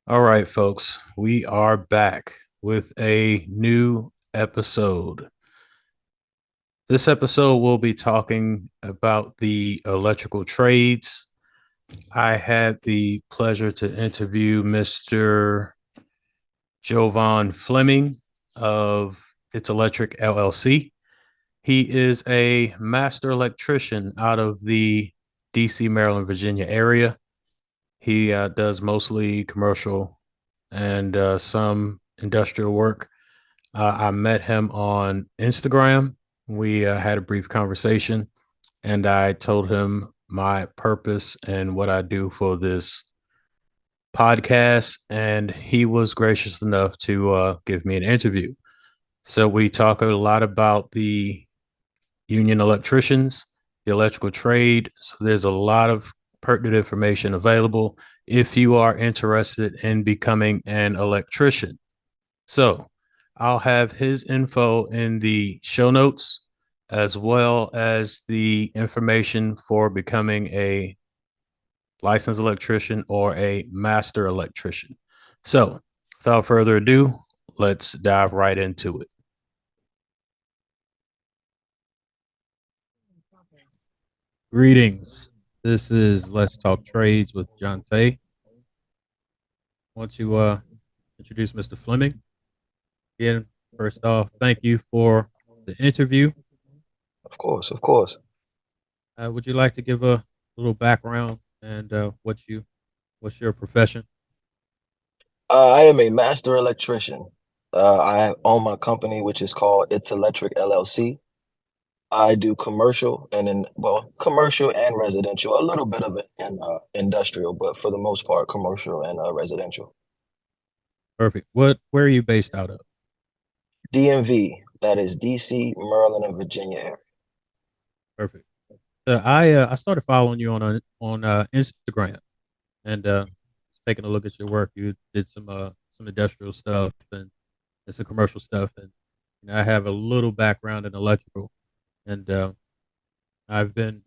All right, folks, we are back with a new episode. This episode, we'll be talking about the electrical trades. I had the pleasure to interview Mr. Jovon Fleming of It's Electric LLC. He is a master electrician out of the DC, Maryland, Virginia area. He does mostly commercial and some industrial work. I met him on Instagram. We had a brief conversation, and I told him my purpose and what I do for this podcast. And he was gracious enough to give me an interview. So we talk a lot about the union electricians, the electrical trade. So there's a lot of pertinent information available if you are interested in becoming an electrician. So I'll have his info in the show notes, as well as the information for becoming a licensed electrician or a master electrician. So without further ado, let's dive right into it. Greetings. This is Let's Talk Trades with John Tay. Want to introduce Mr. Fleming. Again, first off, thank you for the interview. Of course, of course. Would you like to give a little background and what's your profession? I am a master electrician. I own my company, which is called It's Electric LLC. I do commercial commercial and residential, a little bit of it in industrial, but for the most part, commercial and residential. Perfect. Where are you based out of? DMV, that is DC, Maryland, and Virginia area. Perfect. I started following you on Instagram and taking a look at your work. You did some industrial stuff and some commercial stuff, and I have a little background in electrical, and I've been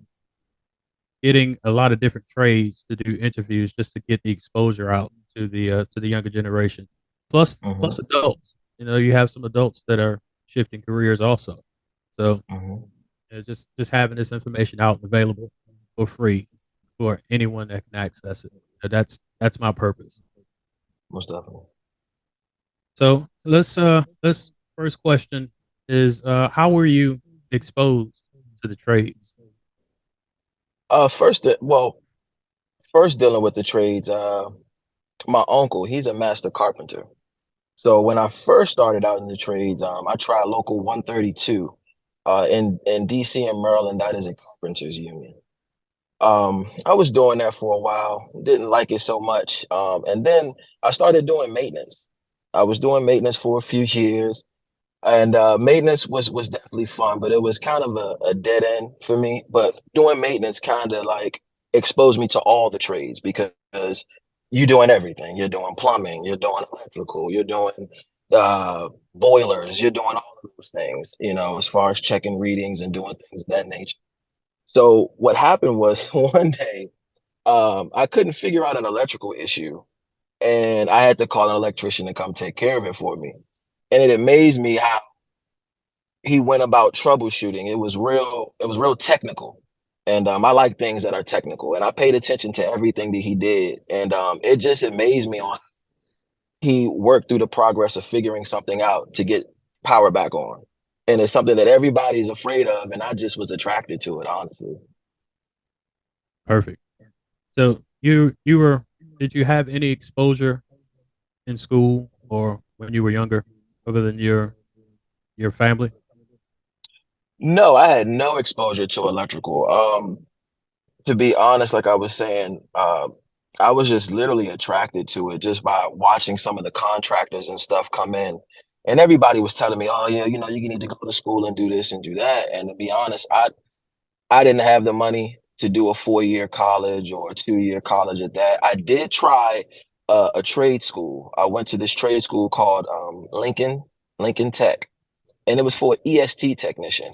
getting a lot of different trades to do interviews just to get the exposure out to the younger generation. Plus Hmm. adults. You have some adults that are shifting careers also. So Hmm. just having this information out and available for free for anyone that can access it. That's my purpose. Most definitely. So let's first question is how were you exposed to the trades? Uh, first, uh, well, first dealing with the trades. My uncle, he's a master carpenter. So when I first started out in the trades, I tried local 132 in DC and Maryland. That is a carpenters union. I was doing that for a while, didn't like it so much. And then I started doing maintenance. I was doing maintenance for a few years, and maintenance was definitely fun, but it was kind of a dead end for me. But doing maintenance kind of like exposed me to all the trades because you're doing everything. You're doing plumbing, you're doing electrical, you're doing boilers, you're doing all of those things, as far as checking readings and doing things of that nature. So what happened was one day, I couldn't figure out an electrical issue, and I had to call an electrician to come take care of it for me. And it amazed me how he went about troubleshooting. It was real technical. And I like things that are technical. And I paid attention to everything that he did. And it just amazed me on he worked through the progress of figuring something out to get power back on. And it's something that everybody's afraid of. And I just was attracted to it, honestly. Perfect. So you were did you have any exposure in school or when you were younger other than your family? No, I had no exposure to electrical. To be honest, like I was saying, I was just literally attracted to it just by watching some of the contractors and stuff come in. And everybody was telling me, oh yeah, you need to go to school and do this and do that. And to be honest, I didn't have the money to do a 4-year college or a 2-year college at that. I did try a trade school. I went to this trade school called Lincoln Tech, and it was for EST technician,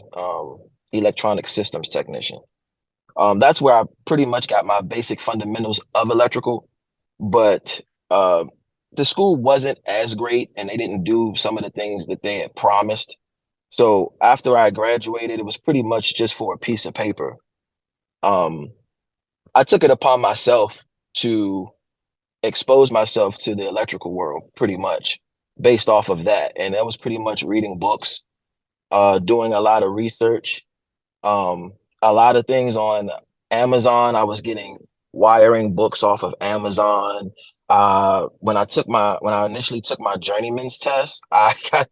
electronic systems technician. That's where I pretty much got my basic fundamentals of electrical. But the school wasn't as great, and they didn't do some of the things that they had promised. So after I graduated, it was pretty much just for a piece of paper. Um, I took it upon myself to expose myself to the electrical world pretty much based off of that. And that was pretty much reading books, doing a lot of research, um, a lot of things on Amazon. I was getting wiring books off of Amazon. When I initially took my journeyman's test, I got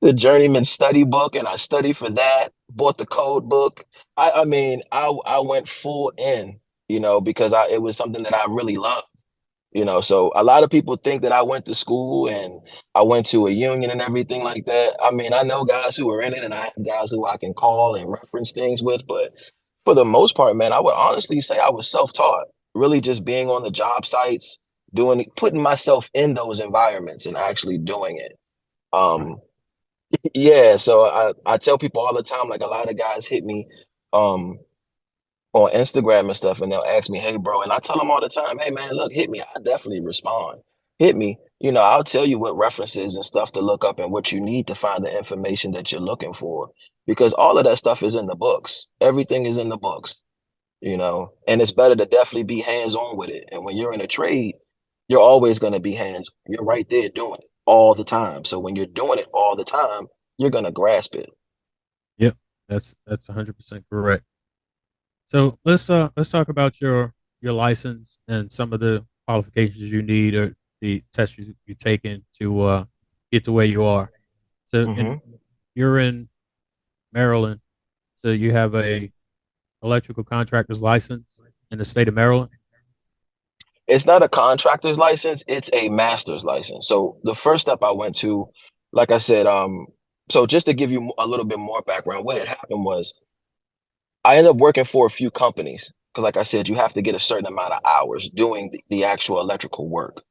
the journeyman study book and I studied for that, bought the code book. I mean, I went full in, because it was something that I really loved. So a lot of people think that I went to school and I went to a union and everything like that. I mean, I know guys who are in it and I have guys who I can call and reference things with, but for the most part, man, I would honestly say I was self-taught, really just being on the job sites, putting myself in those environments and actually doing it. Right. Um, yeah, so I tell people all the time, like a lot of guys hit me, um, on Instagram and stuff, and they'll ask me, "Hey, bro," and I tell them all the time, "Hey, man, look, hit me. I definitely respond. Hit me. I'll tell you what references and stuff to look up and what you need to find the information that you're looking for, because all of that stuff is in the books. Everything is in the books, and it's better to definitely be hands on with it. And when you're in a trade, you're always going to be hands. You're right there doing it all the time. So when you're doing it all the time, you're going to grasp it. Yep. That's 100% correct. So let's talk about your license and some of the qualifications you need or the tests you taken to get to where you are. So Hmm. you're in Maryland, so you have a electrical contractor's license in the state of Maryland. It's not a contractor's license, it's a master's license. So the first step I went to, like I said, so just to give you a little bit more background, what had happened was I ended up working for a few companies because, like I said, you have to get a certain amount of hours doing the actual electrical work.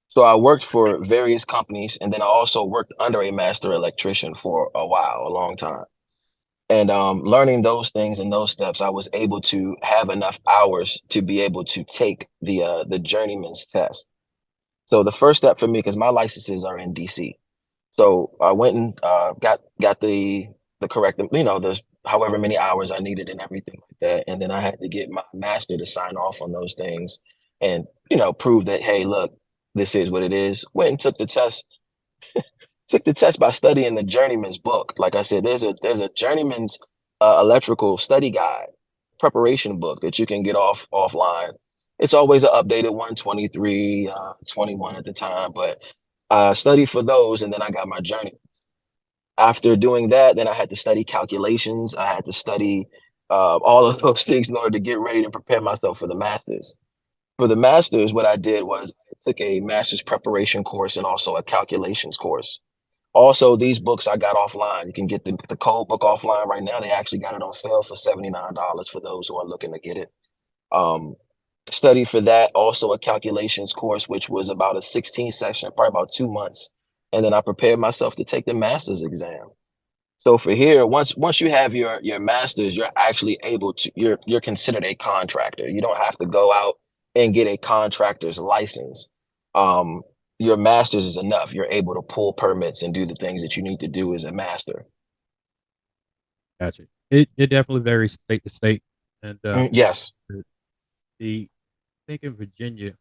So I worked for various companies, and then I also worked under a master electrician for a while, a long time. And learning those things and those steps, I was able to have enough hours to be able to take the journeyman's test. So the first step for me, because my licenses are in DC, so I went and got the correct, the however many hours I needed and everything like that, and then I had to get my master to sign off on those things, and prove that, hey, look, this is what it is. Went and took the test. Took the test by studying the journeyman's book. Like I said, there's a journeyman's electrical study guide preparation book that you can get offline. It's always an updated one, 23, 21 at the time, but I studied for those and then I got my journey. After doing that, then I had to study calculations. I had to study all of those things in order to get ready to prepare myself for the masters. For the masters, what I did was I took a master's preparation course and also a calculations course. Also, these books I got offline. You can get the code book offline right now. They actually got it on sale for $79 for those who are looking to get it. Um, Studied for that, also a calculations course, which was about a 16 session, probably about 2 months. And then I prepared myself to take the master's exam. So for here, once you have your master's, you're actually able to you're considered a contractor. You don't have to go out and get a contractor's license. Um, your master's is enough. You're able to pull permits and do the things that you need to do as a master. Gotcha. It definitely varies state to state, and Yes. the, the I think in Virginia,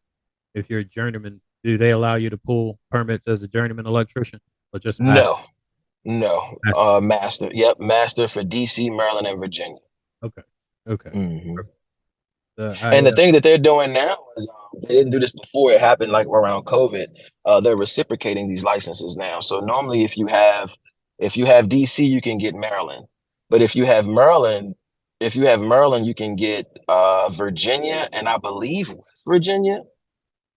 if you're a journeyman, do they allow you to pull permits as a journeyman electrician or just master? No. No. Master. Master. Yep. Master for DC, Maryland, and Virginia. Okay. Okay. Hmm. I And the thing that they're doing now is they didn't do this before. It happened like around COVID. They're reciprocating these licenses now. So normally, if you have DC, you can get Maryland. But if you have Maryland, you can get Virginia and I believe West Virginia.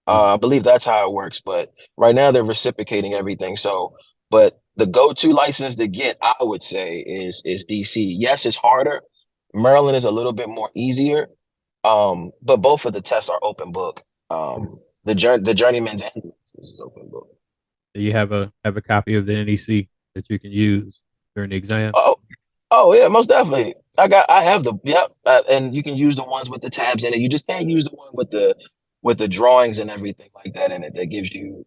I Mhm. believe that's how it works. But right now they're reciprocating everything. So, but the go-to license to get, I would say, is DC. Yes, it's harder. Maryland is a little bit more easier. But both of the tests are open book. The journeyman's and the is open book. Do you have a copy of the NEC that you can use during the exam? Oh, oh yeah, most definitely. I have the yep, and you can use the ones with the tabs in it. You just can't use the one with the drawings and everything like that in it. That gives you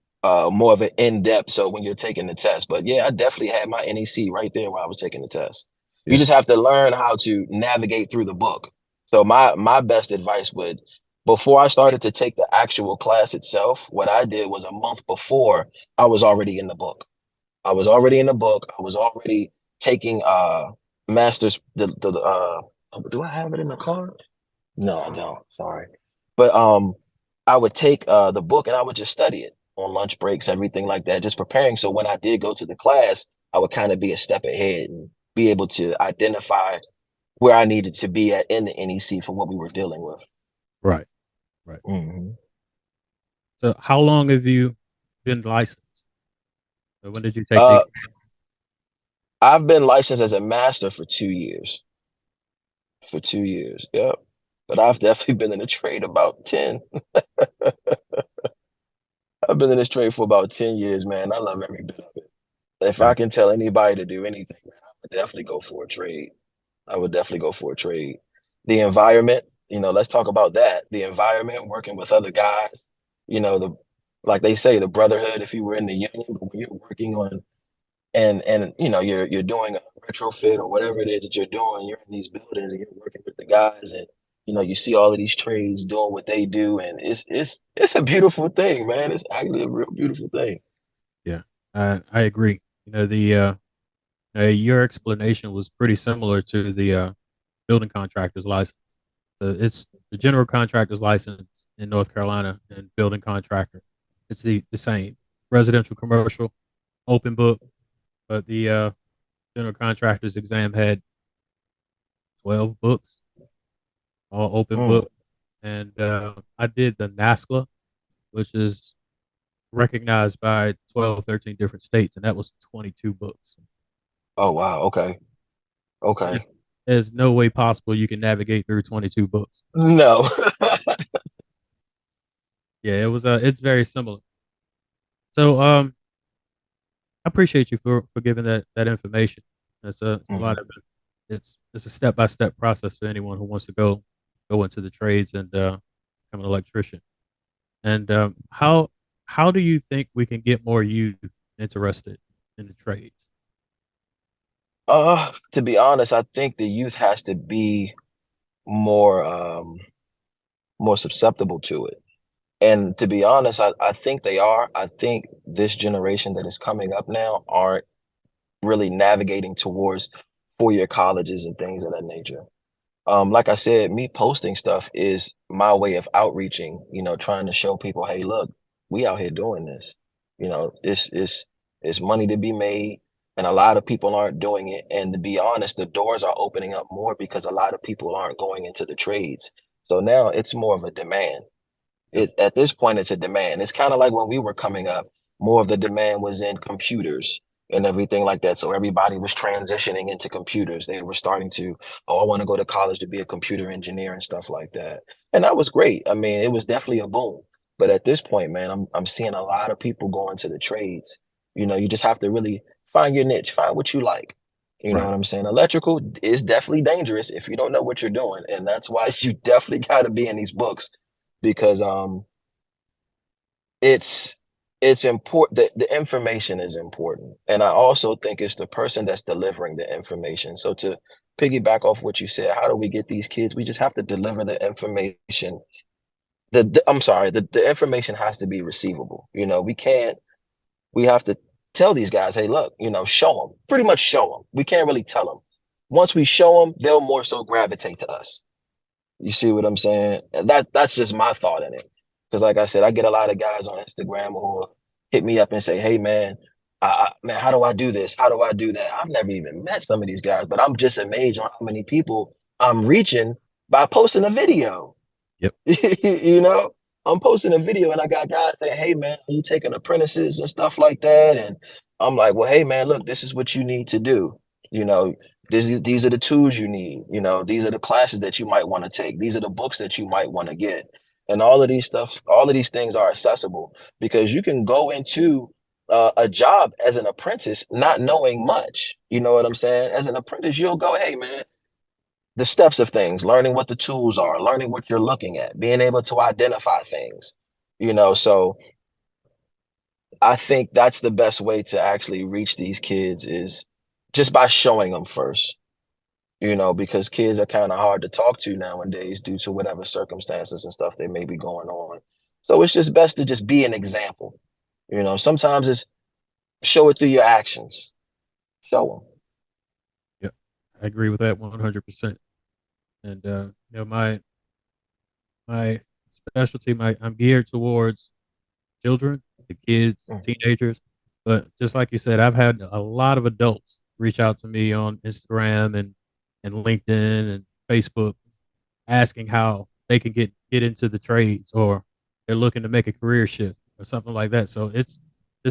more of an in-depth. So when you're taking the test, but yeah, I definitely had my NEC right there while I was taking the test. You Yeah. just have to learn how to navigate through the book. So my best advice would, before I started to take the actual class itself, what I did was a month before I was already in the book. I was already in the book. I was already taking masters. Do I have it in the car? No, I don't. Sorry. But I would take the book and I would just study it on lunch breaks, everything like that, just preparing. So when I did go to the class, I would kind of be a step ahead and be able to identify where I needed to be at in the NEC for what we were dealing with. Right. Right. Mhm. So how long have you been licensed? So when did you take the Uh, I've been licensed as a master for 2 years. For 2 years, yep. But I've definitely been in the trade about 10. I've been in this trade for about 10 years, man. I love every bit of it. If I Right. can tell anybody to do anything, man, I would definitely go for a trade. I would definitely go for a trade. The environment, let's talk about that. The environment, working with other guys, the like they say, the brotherhood, if you were in the union, but when you're working on and you're doing a retrofit or whatever it is that you're doing, you're in these buildings and you're working with the guys and you see all of these trades doing what they do, and it's a beautiful thing, man. It's actually a real beautiful thing. Yeah. I agree. Your explanation was pretty similar to the building contractor's license. It's the general contractor's license in North Carolina and building contractor. It's the same. Residential, commercial, open book, but the general contractor's exam had 12 books, all open Mm. book. And I did the NASCLA, which is recognized by 12, 13 different states, and that was 22 books. Oh wow, okay, Yeah. okay. There's no way possible you can navigate through 22 books. No. Yeah, it's very similar. So I appreciate you for giving that information. It's a lot Mhm. of it's a step by step process for anyone who wants to go into the trades and become an electrician. And how do you think we can get more youth interested in the trades? To be honest, I think the youth has to be more more susceptible to it. And to be honest, I think they are. I think this generation that is coming up now aren't really navigating towards four-year colleges and things of that nature. Like I said, me posting stuff is my way of outreaching, trying to show people, hey, look, we out here doing this. It's money to be made, and a lot of people aren't doing it. And to be honest, the doors are opening up more because a lot of people aren't going into the trades. So now it's more of a demand. Yep. At this point it's a demand. It's kind of like when we were coming up, more of the demand was in computers and everything like that. So everybody was transitioning into computers. They were starting to, oh, I want to go to college to be a computer engineer and stuff like that. And that was great. I mean, it was definitely a boom. But at this point, man, I'm seeing a lot of people going to the trades. You just have to really find your niche, find what you like. You know Right. what I'm saying? Electrical is definitely dangerous if you don't know what you're doing. And that's why you definitely got to be in these books because it's it's important. The information is important, and I also think it's the person that's delivering the information. So to piggyback off what you said, how do we get these kids? We just have to deliver the information. I'm sorry, the information has to be receivable. We have to tell these guys, hey, look, show them, pretty much show them. We can't really tell them. Once we show them, they'll more so gravitate to us. You see what I'm saying? And that's just my thought in it. Because like I said, I get a lot of guys on Instagram who hit me up and say, "Hey man, man, how do I do this? How do I do that?" I've never even met some of these guys, but I'm just amazed on how many people I'm reaching by posting a video. Yep. you know, I'm posting a video and I got guys saying, "Hey man, are you taking apprentices and stuff like that?" And I'm like, "Well, hey man, look, this is what you need to do. You know, these are the tools you need. These are the classes that you might want to take. These are the books that you might want to get." And all of these things are accessible because you can go into a job as an apprentice not knowing much. You know what I'm saying? As an apprentice, you'll go, "Hey man, the steps of things, learning what the tools are, learning what you're looking at, being able to identify things." So I think that's the best way to actually reach these kids is just by showing them first, because kids are kind of hard to talk to nowadays due to whatever circumstances and stuff they may be going on. So it's just best to just be an example. Sometimes it's show it through your actions. Show Yeah, I agree with that 100%. And my specialty, I'm geared towards children, the kids, them. teenagers. But just like you said, I've had a lot of adults reach out to me on Instagram and LinkedIn and Facebook asking how they can get into the trades, or they're looking to make a career shift or something like that. So this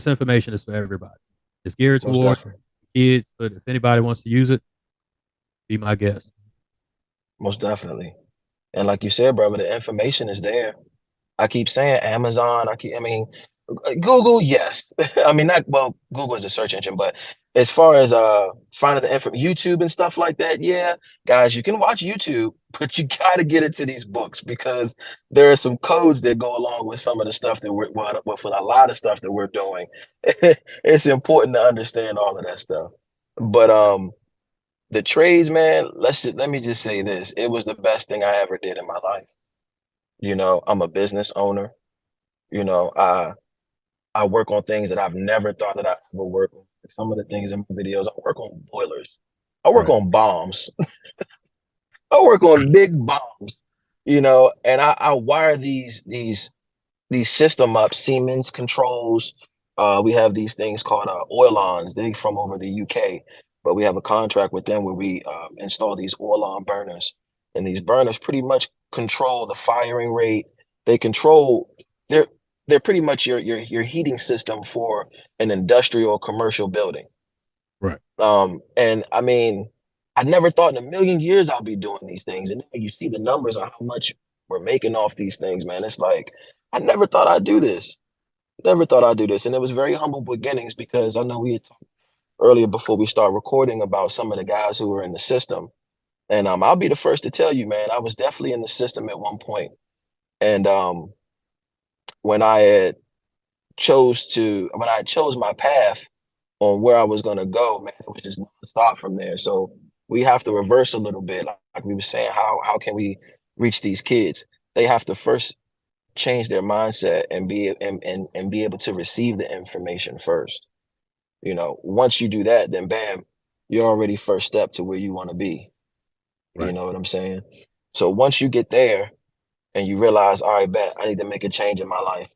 information is for everybody. It's geared Most toward definitely. kids, but if anybody wants to use it, be my guest. Most definitely. And like you said, brother, the information is there. I keep saying Amazon. I mean, Google, yes. I mean, not well. Google is a search engine, but as far as finding the info, YouTube and stuff like that, yeah, guys, you can watch YouTube, but you got to get into these books because there are some codes that go along with some of the stuff that with a lot of stuff that we're doing. It's important to understand all of that stuff. But the trades, man. Let me just say this: it was the best thing I ever did in my life. I'm a business owner. You know, I I work on things that I've never thought that I ever work on. Some of the things in my videos, I work on boilers. I work Right. on bombs. I work on big bombs, and I wire these system up, Siemens controls. We have these things called oil-ons. They from over the UK, but we have a contract with them where we install these oil-on burners, and these burners pretty much control the firing rate. They control they're they're pretty much your heating system for an industrial commercial building. Right. And I mean, I never thought in a million years I'll be doing these things, and then you see the numbers on how much we're making off these things, man. It's like I never thought I'd do this. Never thought I'd do this. And it was very humble beginnings because I know we had talked earlier before we start recording about some of the guys who were in the system. And I'll be the first to tell you, man, I was definitely in the system at one point. And when I had when I chose my path on where I was gonna go, man, it was just nonstop from there. So we have to reverse a little bit. Like we were saying, how can we reach these kids? They have to first change their mindset and be able to receive the information first. Once you do that, then bam, you're already first step to where you want to be. You Right. know what I'm saying? So once you get there and you realize, all right, bet I need to make a change in my life,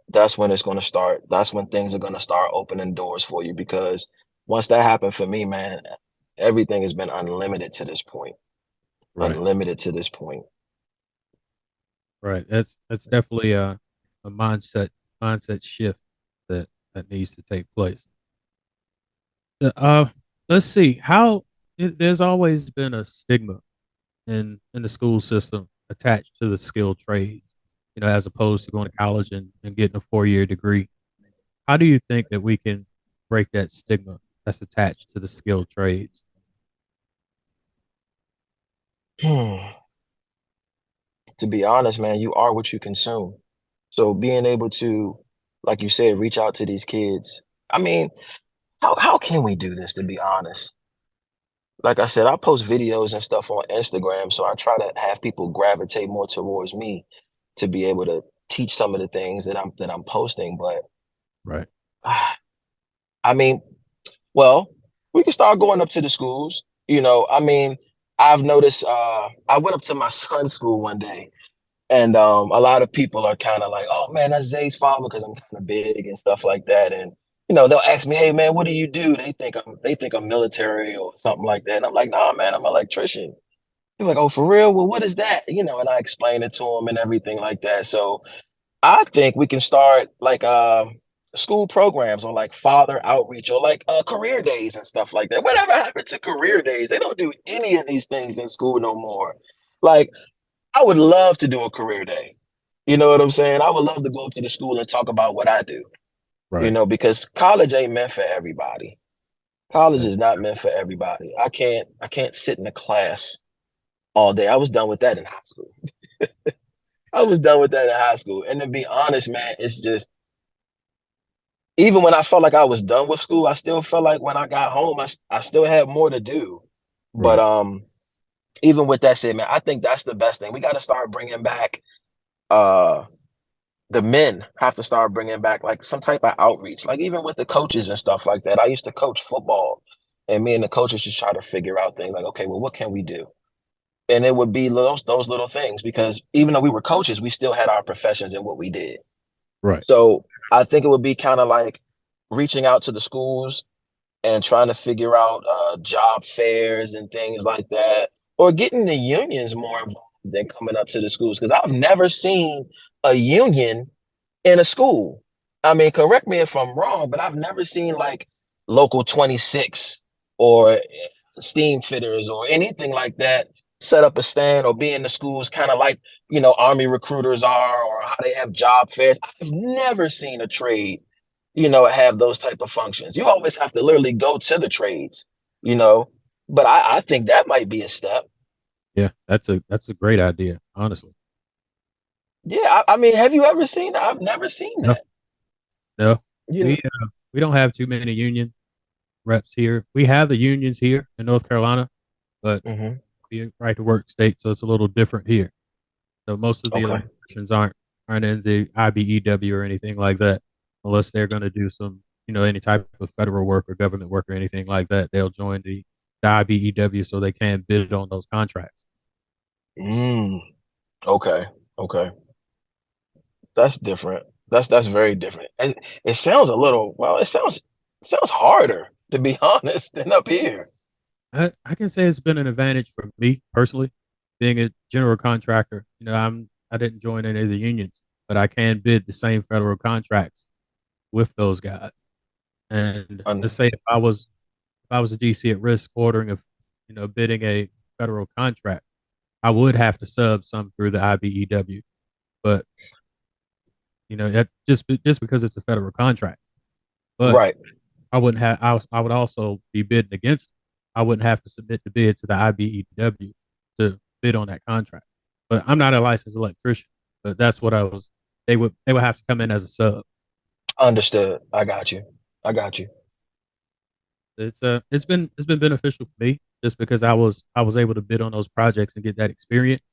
that's when it's going to start. That's when things are going to start opening doors for you because once that happened for me, man, everything has been unlimited to this point. Right. Unlimited to this point. Right. That's definitely a mindset shift that needs to take place. Uh, let's see how there's always been a stigma in the school system attached to the skilled trades, as opposed to going to college and getting a 4 year degree. How do you think that we can break that stigma that's attached to the skilled trades? To be honest, man, you are what you consume. So being able to, like you said, reach out to these kids. I mean, how can we do this to be honest? Like I said, I post videos and stuff on Instagram, so I try to have people gravitate more towards me to be able to teach some of the things that I'm posting. But Right. I mean, well, we can start going up to the schools. I mean, I've noticed I went up to my son's school one day. And a lot of people are kind of like, "Oh man, that's Zay's father," because I'm kind of big and stuff like that. And they'll ask me, "Hey man, what do you do?" They think I'm military or something like that. And I'm like, "Nah, man, I'm an electrician." They're like, "Oh, for real? Well, what is that?" And I explain it to them and everything like that. So I think we can start like school programs or like father outreach or like career days and stuff like that. Whatever happened to career days? They don't do any of these things in school no more. Like I would love to do a career day. You know what I'm saying? I would love to go to the school and talk about what I do, Right. because college ain't meant for everybody. College That's is not meant for everybody. I can't sit in a class all day. I was done with that in high school. I was done with that in high school. And to be honest, man, it's just even when I felt like I was done with school, I still felt like when I got home, I still had more to do. But Right. even with that said, man, I think that's the best thing. We got to start bringing back uh the men have to start bringing back like some type of outreach, like even with the coaches and stuff like that. I used to coach football, and me and the coaches just try to figure out things like, okay, well, what can we do? And it would be those little things because even though we were coaches, we still had our professions in what we did. Right. So I think it would be kind of like reaching out to the schools and trying to figure out job fairs and things like that, or getting the unions more involved than coming up to the schools. Because I've never seen a union in a school. I mean, correct me if I'm wrong, but I've never seen like Local 26 or steam fitters or anything like that set up a stand or be in the schools, kind of like, Army recruiters are, or how they have job fairs. I've never seen a trade, have those type of functions. You always have to literally go to the trades, you know. But I think that might be a step. Yeah, that's a great idea, honestly. Yeah, I mean, have you ever seen that? I've never seen No, that. no, You we know, we don't have too many union reps here. We have the unions here in North Carolina, but hmm. we a right to work state, so it's a little different here. So most of the Okay. electricians aren't in the IBEW or anything like that, unless they're going to do some, any type of federal work or government work or anything like that. They'll join the IBEW so they can bid on those contracts. Mm, okay. Okay. That's different. That's very different. It sounds a little, well, it sounds harder to be honest than up here. I can say it's been an advantage for me personally, being a general contractor. I didn't join any of the unions, but I can bid the same federal contracts with those guys. And let's Un say if I was a GC at risk ordering of, bidding a federal contract, I would have to sub some through the IBEW. But that just because it's a federal contract. But right. I would also be bidding against. I wouldn't have to submit the bid to the IBEW to bid on that contract. But I'm not a licensed electrician. But that's what I was. They would have to come in as a sub. Understood. I got you. I got you. It's been beneficial for me just because I was able to bid on those projects and get that experience,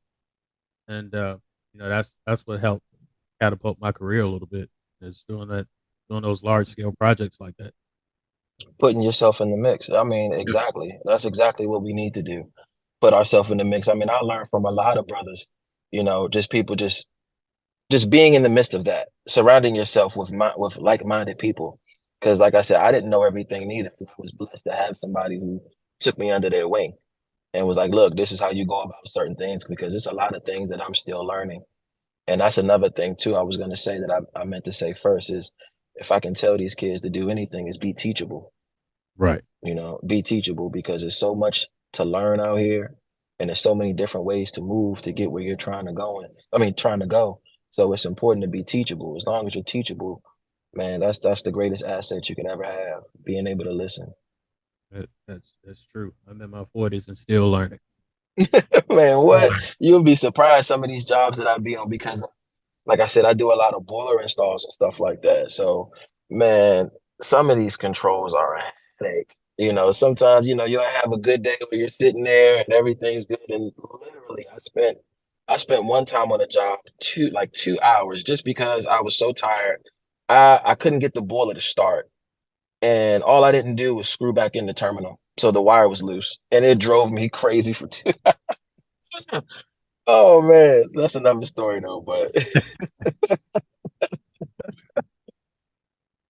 and that's what helped catapult my career a little bit. Is doing those large scale projects like that. Putting yourself in the mix. I mean, Yep. exactly. That's exactly what we need to do. Put ourselves in the mix. I mean, I learned from a lot of brothers, just people just being in the midst of that, surrounding yourself with like-minded people. Because like I said, I didn't know everything neither. I was blessed to have somebody who took me under their wing and was like, look, this is how you go about certain things, because it's a lot of things that I'm still learning. And that's another thing too. I was going to say that I meant to say first is, if I can tell these kids to do anything, is be teachable. Right. Be teachable, because there's so much to learn out here, and there's so many different ways to move to get where you're trying to go. And I mean, trying to go. So it's important to be teachable. As long as you're teachable, man, that's the greatest asset you can ever have. Being able to listen. That's true. I'm in my 40s and still learning. Man, what? Learning. You'll be surprised some of these jobs that I be on, because like I said, I do a lot of boiler installs and stuff like that. So, man, some of these controls are a headache. Sometimes, you'll have a good day where you're sitting there and everything's good. And literally, I spent one time on a job 2 hours just because I was so tired. I couldn't get the boiler to start. And all I didn't do was screw back in the terminal. So the wire was loose. And it drove me crazy for two. Oh man, that's another story though. But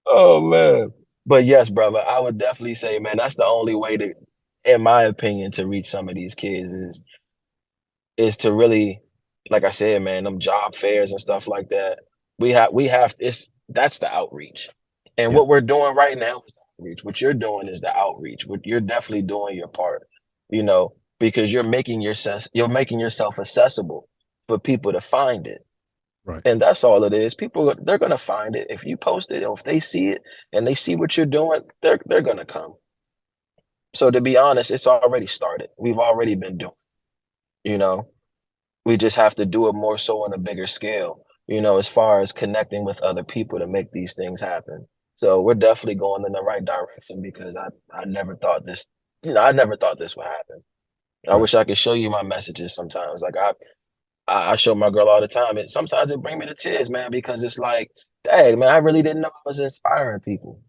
oh man. But yes, brother, I would definitely say, man, that's the only way to, in my opinion, to reach some of these kids is to really, like I said, man, them job fairs and stuff like that. We have it's that's the outreach. And Yeah. what we're doing right now is the outreach. What you're doing is the outreach. What you're definitely doing your part, because you're making yourself accessible for people to find it. Right. And that's all it is. People, they're gonna find it if you post it, or if they see it and they see what you're doing, they're gonna come. So to be honest, it's already started. We've already been doing, you know. We just have to do it more so on a bigger scale, as far as connecting with other people to make these things happen. So we're definitely going in the right direction because I never thought this, I never thought this would happen. I Right. wish I could show you my messages sometimes. Like I show my girl all the time. It sometimes it bring me to tears, man, because it's like, dang, man, I really didn't know I was inspiring people.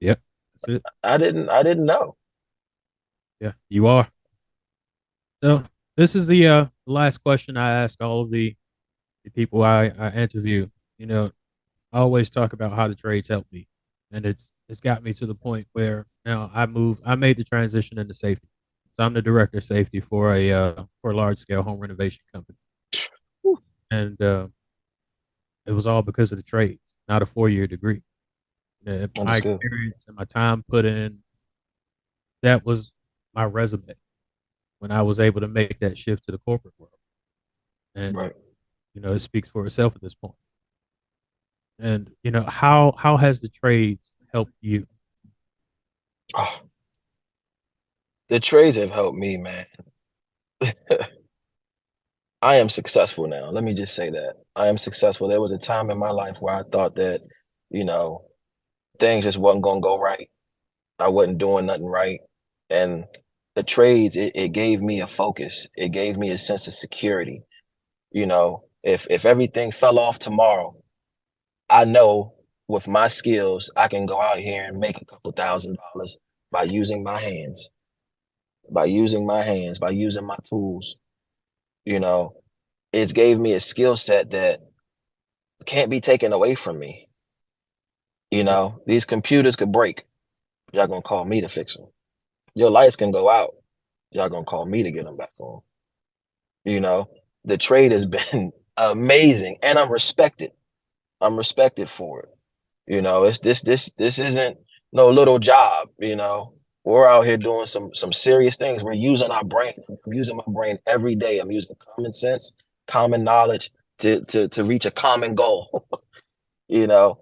Yep. That's it. I didn't know. Yeah. You are. So this is the last question I ask all of the people I interview. You know, I always talk about how the trades help me, and it's got me to the point where now I made the transition into safety. So I'm the director of safety for a large scale home renovation company, Whew, and it was all because of the trades, not a 4 year degree. My understood. experience and my time put in, that was my resume when I was able to make that shift to the corporate world, and Right. it speaks for itself at this point. And how has the trades helped you? Oh, the trades have helped me, man. I am successful now. Let me just say that. I am successful. There was a time in my life where I thought that, you know, things just wasn't gonna go right. I wasn't doing nothing right. And the trades, it gave me a focus. It gave me a sense of security. If everything fell off tomorrow, I know with my skills, I can go out here and make a couple $1,000 by using my hands, by using my tools. You know, it's gave me a skill set that can't be taken away from me. Yep. These computers could break. Y'all gonna call me to fix them. Your lights can go out. Y'all gonna call me to get them back on. You know, the trade has been amazing, and I'm respected. I'm respected for it. It's this isn't no little job. We're out here doing some serious things. We're using our brain. I'm using my brain every day. I'm using common sense, common knowledge to reach a common goal. you know,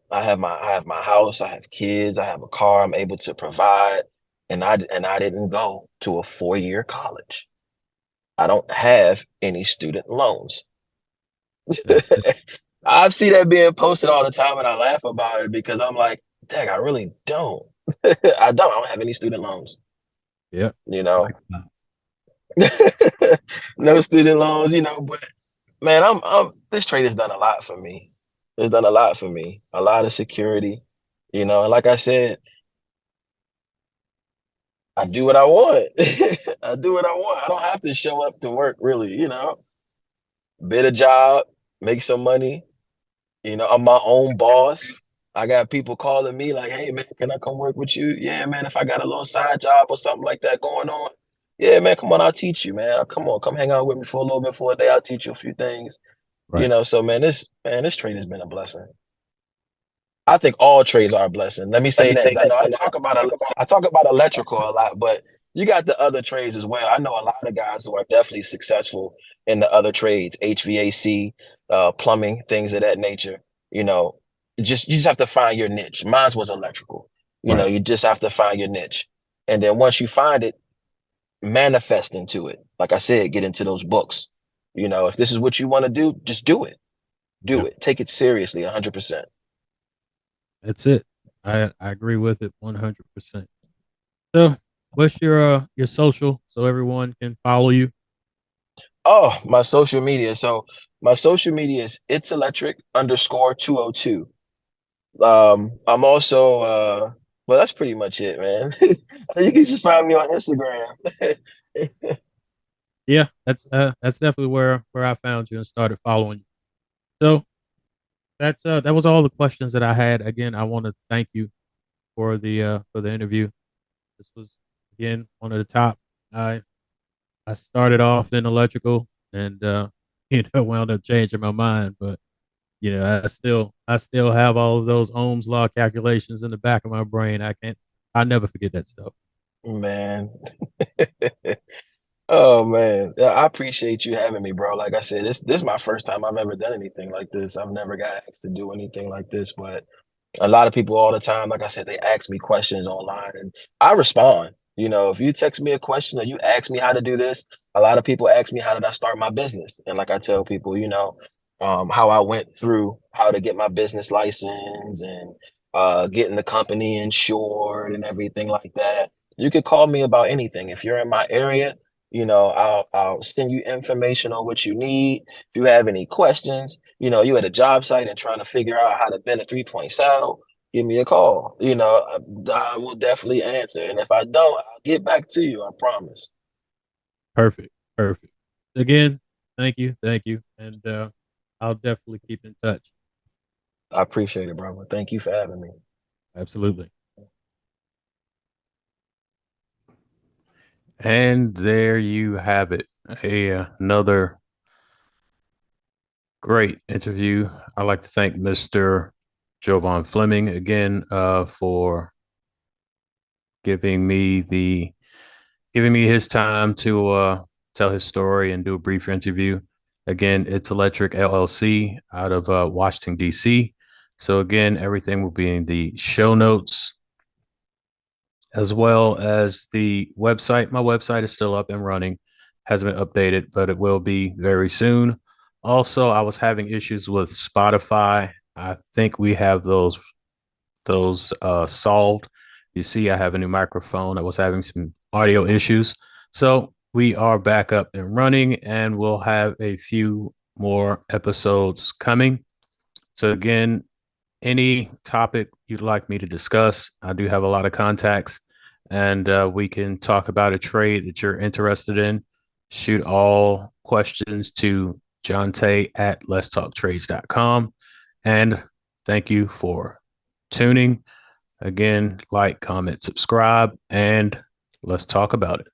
I have my house. I have kids. I have a car. I'm able to provide, and I didn't go to a 4 year college. I don't have any student loans. That's it. I see that being posted all the time, and I laugh about it because I'm like, dang, I really don't. I don't have any student loans. Yep. You know, Likewise. no student loans. But man, I'm this trade has done a lot for me. It's done a lot for me. A lot of security. And like I said, I do what I want. I do what I want. I don't have to show up to work really. Bid a job, make some money. I'm my own boss. I got people calling me like, "Hey man, can I come work with you?" Yeah, man. If I got a little side job or something like that going on, yeah, man, come on, I'll teach you, man. Come on, come hang out with me for a little bit for a day. I'll teach you a few things. Right. So man, this trade has been a blessing. I think all trades are a blessing. Let me Let say me that say because I that know I 'cause talk about talk about electrical a lot, but you got the other trades as well. I know a lot of guys who are definitely successful in the other trades, HVAC, plumbing, things of that nature. You know, you just have to find your niche. Mine was electrical. right. You just have to find your niche, and then once you find it, manifest into it. Like I said, get into those books. If this is what you want to do, just do it. Do Yeah. it. Take it seriously, 100%. That's it. I agree with it 100%. So, what's your social so everyone can follow you? Oh, my social media. So my social media is it's electric underscore 202. I'm also well, that's pretty much it, man. You can just find me on Instagram. Yeah, that's definitely where I found you and started following you. So that was all the questions that I had. Again, I want to thank you for the interview. This was again one of the top. I I started off in electrical and wound up changing my mind, but I still have all of those Ohm's law calculations in the back of my brain. I never forget that stuff. Man. Oh man. Yeah, I appreciate you having me, bro. Like I said, this is my first time I've ever done anything like this. I've never got asked to do anything like this, but a lot of people all the time, like I said, they ask me questions online and I respond. If you text me a question or you ask me how to do this, a lot of people ask me how did I start my business? And like I tell people, how I went through how to get my business license and getting the company insured and everything like that. You could call me about anything. If you're in my area, I'll send you information on what you need. If you have any questions, you at a job site and trying to figure out how to bend a 3-point saddle, give me a call. I will definitely answer. And if I don't, I'll get back to you. I promise. Perfect. Perfect. Again, thank you. Thank you. And I'll definitely keep in touch. I appreciate it, brother. Thank you for having me. Absolutely. And there you have it. Another great interview. I'd like to thank Mr. Jovon Fleming again for giving me the giving me his time to tell his story and do a brief interview. Again, it's Electric LLC out of Washington, D.C. So, again, everything will be in the show notes as well as the website. My website is still up and running, hasn't been updated, but it will be very soon. Also, I was having issues with Spotify. I think we have those solved. You see, I have a new microphone. I was having some audio issues. So we are back up and running, and we'll have a few more episodes coming. So, again, any topic you'd like me to discuss, I do have a lot of contacts, and we can talk about a trade that you're interested in. Shoot all questions to Jonte at letstalktrades.com. And thank you for tuning. Again, like, comment, subscribe, and let's talk about it.